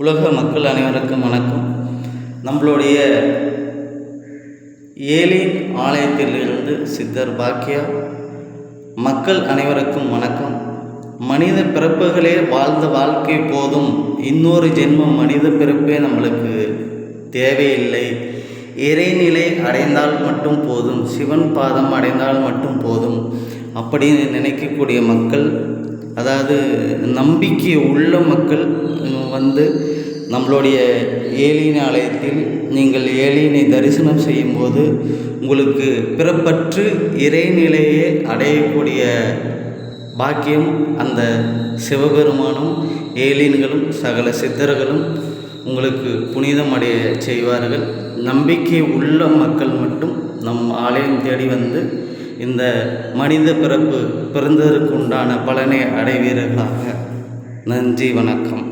உலக மக்கள் அனைவருக்கும் வணக்கம். நம்மளுடைய ஏலியன் ஆலயத்திலிருந்து சித்தர் பாக்கியா. மக்கள் அனைவருக்கும் வணக்கம். மனித பிறப்புகளே வாழ்ந்த வாழ்க்கை போதும், இன்னொரு ஜென்மம் மனித பிறப்பே நம்மளுக்கு தேவையில்லை. இறைநிலை அடைந்தால் மட்டும் போதும், சிவன் பாதம் அடைந்தால் மட்டும் போதும் அப்படின்னு நினைக்கக்கூடிய மக்கள், அதாவது நம்பிக்கை உள்ள மக்கள் நம்மளுடைய ஏலியன் ஆலயத்தில் நீங்கள் ஏலியனை தரிசனம் செய்யும்போது உங்களுக்கு பிறப்பற்று இறைநிலையை அடையக்கூடிய பாக்கியம் அந்த சிவபெருமானும் ஏலியன்களும் சகல சித்தர்களும் உங்களுக்கு புனிதம் அடைய செய்வார்கள். நம்பிக்கை உள்ள மக்கள் மட்டும் நம் ஆலயம் தேடி வந்து இந்த மனித பிறப்பு பிறந்ததற்கு உண்டான பலனை அடைவீர்களாக. நன்றி, வணக்கம்.